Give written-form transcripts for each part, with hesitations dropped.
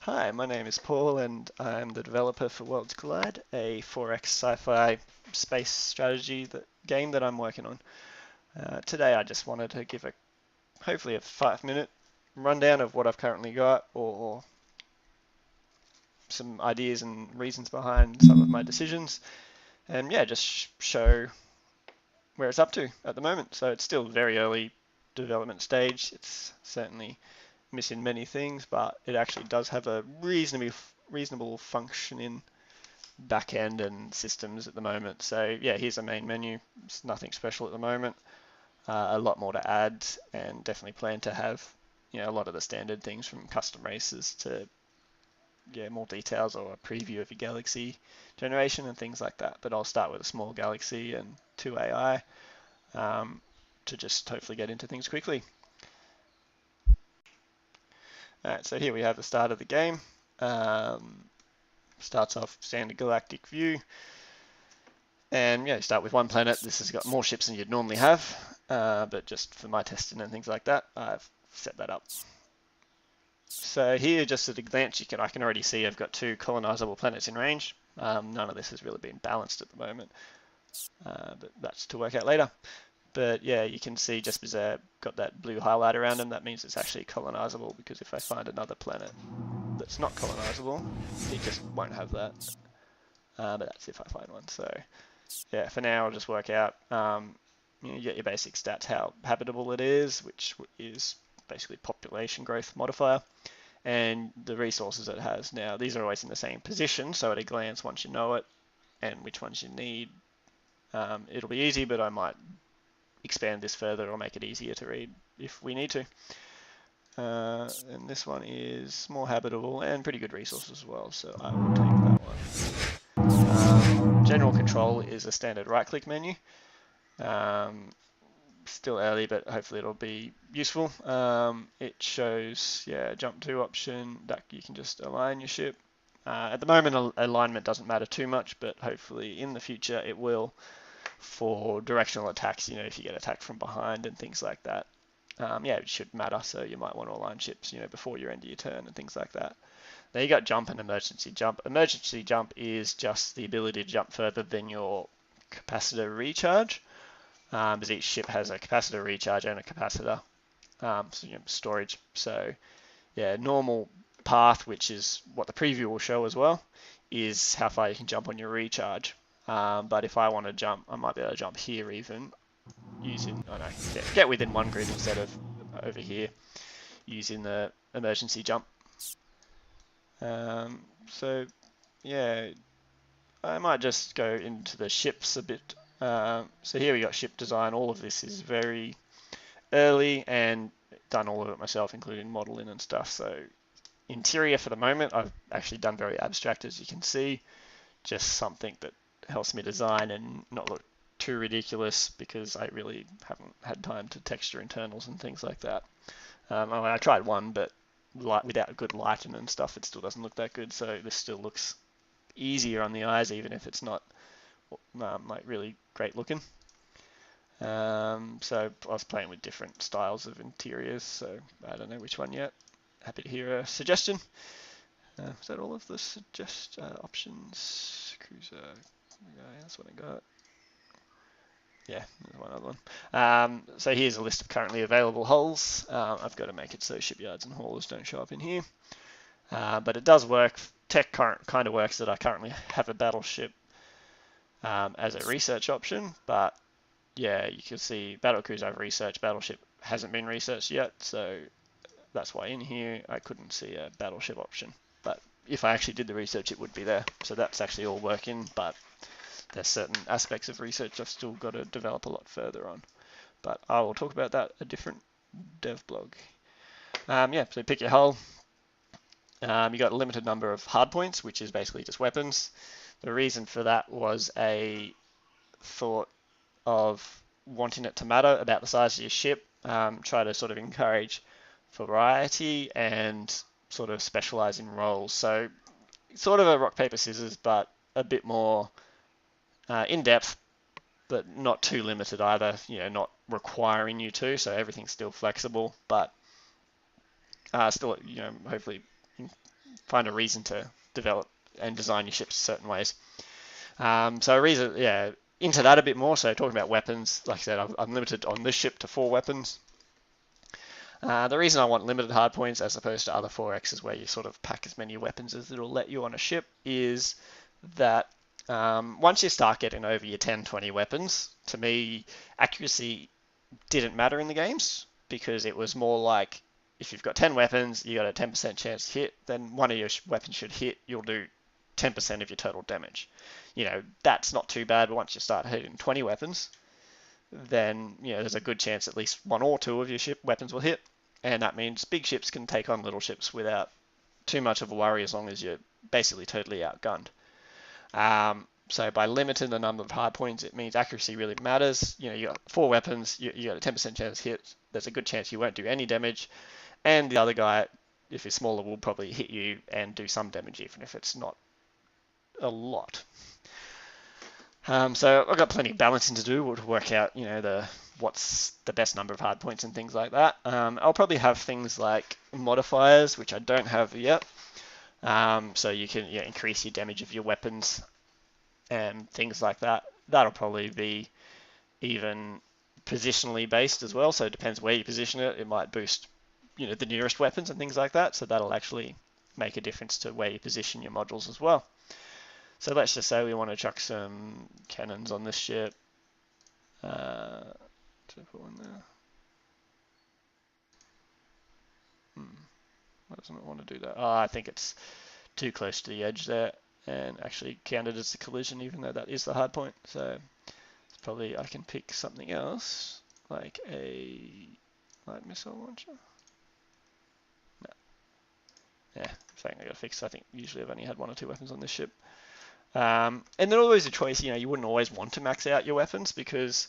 Hi, my name is Paul and I'm the developer for Worlds Collide, a 4X sci-fi space strategy game that I'm working on. Today I just wanted to give hopefully a 5-minute rundown of what I've currently got or some ideas and reasons behind some of my decisions and yeah, just show where it's up to at the moment. So it's still very early development stage. It's certainly missing many things, but it actually does have a reasonable functioning back end and systems at the moment. So yeah, here's the main menu. It's nothing special at the moment. A lot more to add, and definitely plan to have a lot of the standard things from custom races to more details or a preview of your galaxy generation and things like that. But I'll start with a small galaxy and 2 AI to just hopefully get into things quickly. Alright, so here we have the start of the game. Starts off standard galactic view. And yeah, you start with one planet. This has got more ships than you'd normally have, but just for my testing and things like that, I've set that up. So here, just at a glance, I can already see I've got 2 colonizable planets in range. None of this has really been balanced at the moment, but that's to work out later. But yeah, you can see just because I've got that blue highlight around them, that means it's actually colonizable, because if I find another planet that's not colonizable, it just won't have that. But that's if I find one. So yeah, for now I'll just work out, you get your basic stats, how habitable it is, which is basically population growth modifier, and the resources it has. Now, these are always in the same position, so at a glance, once you know it and which ones you need, it'll be easy, but I might expand this further or make it easier to read if we need to. And this one is more habitable and pretty good resources as well, so I will take that one. General control is a standard right-click menu. Still early, but hopefully it'll be useful. It shows, jump to option that you can just align your ship. At the moment, alignment doesn't matter too much, but hopefully in the future it will for directional attacks, if you get attacked from behind and things like that. It should matter, so you might want to align ships, before your end of your turn and things like that. Then you got jump and emergency jump. Emergency jump is just the ability to jump further than your capacitor recharge. Because each ship has a capacitor recharge and a capacitor storage. So yeah, normal path, which is what the preview will show as well, is how far you can jump on your recharge. But if I want to jump, I might be able to jump here even using, get within 1 grid instead of over here using the emergency jump. So yeah, I might just go into the ships a bit. So here we got ship design. All of this is very early and done all of it myself, including modeling and stuff. So interior for the moment, I've actually done very abstract, as you can see, just something that helps me design and not look too ridiculous, because I really haven't had time to texture internals and things like that. I tried one, but without good lighting and stuff, it still doesn't look that good. So this still looks easier on the eyes, even if it's not like really great looking. So I was playing with different styles of interiors, so I don't know which one yet. Happy to hear a suggestion. Is that all of the options? Cruiser, that's what I got. Yeah, there's one other one. So here's a list of currently available hulls. I've got to make it so shipyards and haulers don't show up in here. But it does work. Tech kind of works that I currently have a battleship as a research option, but yeah, you can see battlecruiser I've researched, battleship hasn't been researched yet, so that's why in here I couldn't see a battleship option. But if I actually did the research, it would be there. So that's actually all working, but there's certain aspects of research I've still got to develop a lot further on. But I will talk about that a different dev blog. So pick your hull. You got a limited number of hard points, which is basically just weapons. The reason for that was a thought of wanting it to matter about the size of your ship. Try to sort of encourage variety and sort of specialize in roles. So sort of a rock, paper, scissors, but a bit more in depth, but not too limited either, not requiring you to, so everything's still flexible, but still, hopefully find a reason to develop and design your ships certain ways. So a reason, yeah, into that a bit more. So talking about weapons, like I said, I'm limited on this ship to 4 weapons. The reason I want limited hardpoints as opposed to other 4Xs where you sort of pack as many weapons as it'll let you on a ship is that once you start getting over your 10, 20 weapons, to me, accuracy didn't matter in the games because it was more like if you've got 10 weapons, you got a 10% chance to hit, then one of your weapons should hit, you'll do 10% of your total damage. You know, that's not too bad, but once you start hitting 20 weapons, then, you know, there's a good chance at least 1 or 2 of your ship weapons will hit, and that means big ships can take on little ships without too much of a worry as long as you're basically totally outgunned. So by limiting the number of hard points, it means accuracy really matters. You know, you got 4 weapons, you got a 10% chance to hit. There's a good chance you won't do any damage, and the other guy, if he's smaller, will probably hit you and do some damage, even if it's not a lot. So I've got plenty of balancing to do to work out, you know, what's the best number of hard points and things like that. I'll probably have things like modifiers, which I don't have yet. So you can increase your damage of your weapons and things like that. That'll probably be even positionally based as well. So it depends where you position it. It might boost, you know, the nearest weapons and things like that. So that'll actually make a difference to where you position your modules as well. So let's just say we want to chuck some cannons on this ship. To put one there. Why doesn't it want to do that? Oh, I think it's too close to the edge there, and actually counted as a collision, even though that is the hard point. So it's probably I can pick something else, like a light missile launcher. No. Yeah, something I got to fix. I think usually I've only had 1 or 2 weapons on this ship. And then always a choice, you know, you wouldn't always want to max out your weapons because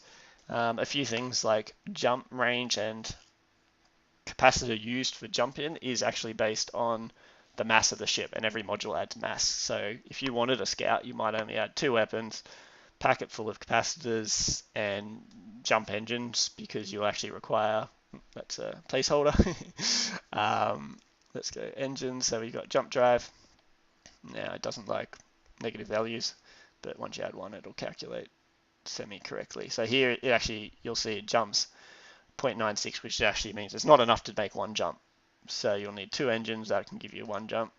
a few things like jump range and capacitor used for jump in is actually based on the mass of the ship, and every module adds mass. So if you wanted a scout, you might only add 2 weapons, pack it full of capacitors and jump engines because you'll actually require, that's a placeholder. Let's go engines. So we've got jump drive. Now it doesn't like negative values, but once you add 1, it'll calculate semi-correctly. So here it actually, you'll see it jumps 0.96, which actually means it's not enough to make 1 jump. So you'll need 2 engines that can give you 1 jump.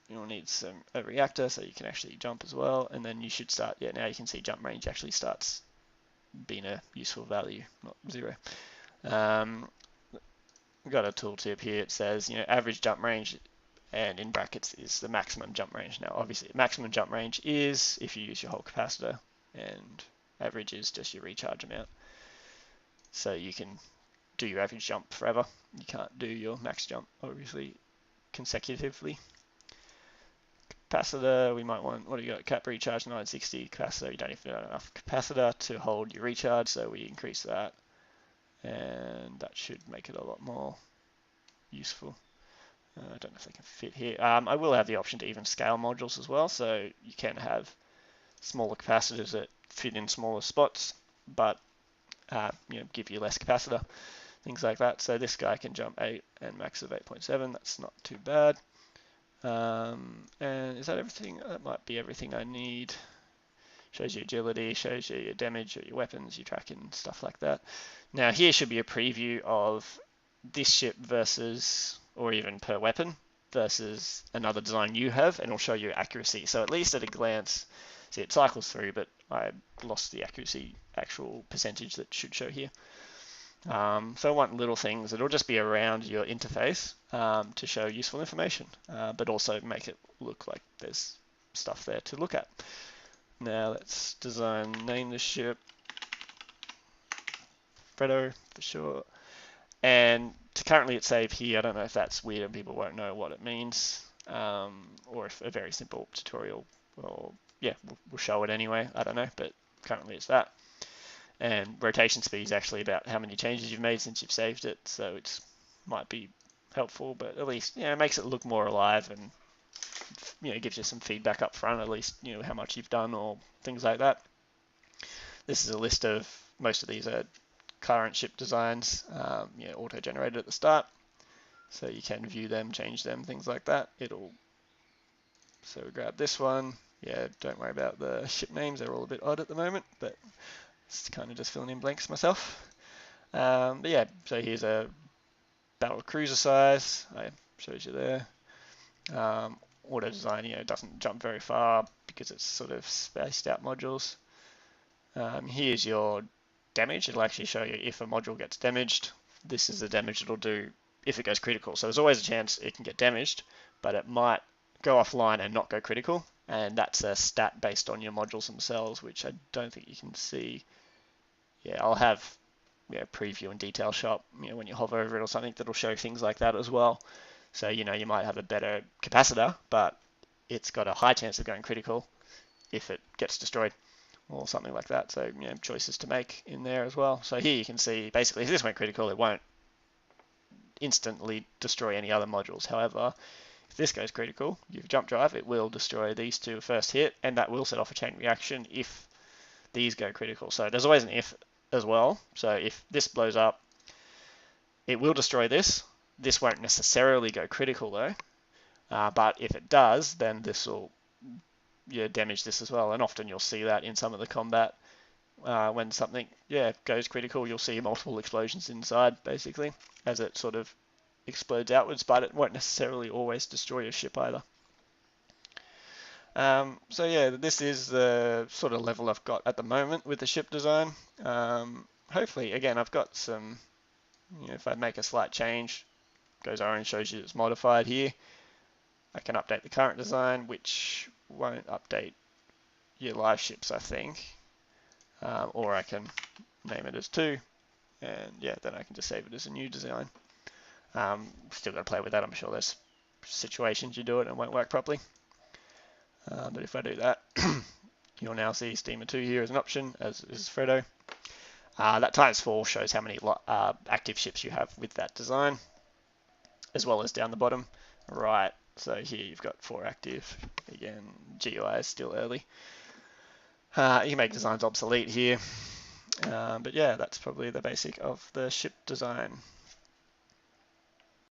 You'll need a reactor so you can actually jump as well, and then you should start, yeah, now you can see jump range actually starts being a useful value, not 0. We've got a tooltip here. It says, you know, average jump range, and in brackets is the maximum jump range. Now, obviously, maximum jump range is if you use your whole capacitor, and average is just your recharge amount. So you can do your average jump forever. You can't do your max jump, obviously, consecutively. Capacitor, we might want, what do you got? Cap recharge 960. Capacitor, you don't even have enough capacitor to hold your recharge, so we increase that. And that should make it a lot more useful. I don't know if they can fit here. I will have the option to even scale modules as well, so you can have smaller capacitors that fit in smaller spots, but you know, give you less capacitor, things like that. So this guy can jump 8 and max of 8.7. That's not too bad. And is that everything? That might be everything I need. Shows you agility, shows you your damage, your weapons, your tracking, stuff like that. Now here should be a preview of this ship versus, or even per weapon, versus another design you have, and it'll show you accuracy. So at least at a glance, see it cycles through, but I lost the accuracy actual percentage that should show here. So I want little things. It'll just be around your interface to show useful information, but also make it look like there's stuff there to look at. Now let's name the ship Fredo for sure. And currently it's saved here. I don't know if that's weird and people won't know what it means, or if a very simple tutorial, or yeah, we'll show it anyway. I don't know, but currently it's that. And rotation speed is actually about how many changes you've made since you've saved it, so it might be helpful, but at least, you know, it makes it look more alive and, you know, gives you some feedback up front, at least, you know, how much you've done or things like that. This is a list of, most of these are current ship designs, you know, auto-generated at the start. so you can view them, change them, things like that. So grab this one. Yeah, don't worry about the ship names, they're all a bit odd at the moment, but it's kind of just filling in blanks myself. But yeah, so here's a battle cruiser size, I shows you there. Auto design, doesn't jump very far because it's sort of spaced out modules. Here's your damage. It'll actually show you if a module gets damaged. This is the damage it'll do if it goes critical. So there's always a chance it can get damaged, but it might go offline and not go critical. And that's a stat based on your modules themselves, which I don't think you can see. Yeah, I'll have preview and detail shop, when you hover over it or something, that'll show things like that as well. So, you might have a better capacitor, but it's got a high chance of going critical if it gets destroyed or something like that. So, choices to make in there as well. So here you can see, basically, if this went critical, it won't instantly destroy any other modules. However, if this goes critical, you jump drive, it will destroy these two first hit, and that will set off a chain reaction if these go critical. So there's always an if as well. So if this blows up, it will destroy this. This won't necessarily go critical though, but if it does, then this will damage this as well. And often you'll see that in some of the combat. When something goes critical, you'll see multiple explosions inside basically as it sort of explodes outwards, but it won't necessarily always destroy your ship either. So yeah, this is the sort of level I've got at the moment with the ship design. Hopefully, again, I've got some, if I make a slight change, goes orange, shows you it's modified here. I can update the current design, which won't update your live ships, I think. Or I can name it as 2, and yeah, then I can just save it as a new design. Still got to play with that. I'm sure there's situations you do it and it won't work properly. But if I do that, you'll now see Steamer 2 here as an option, as is Freddo. That ×4 shows how many active ships you have with that design, as well as down the bottom right. So here you've got 4 active. Again, GUI is still early. You can make designs obsolete here. But yeah, that's probably the basic of the ship design.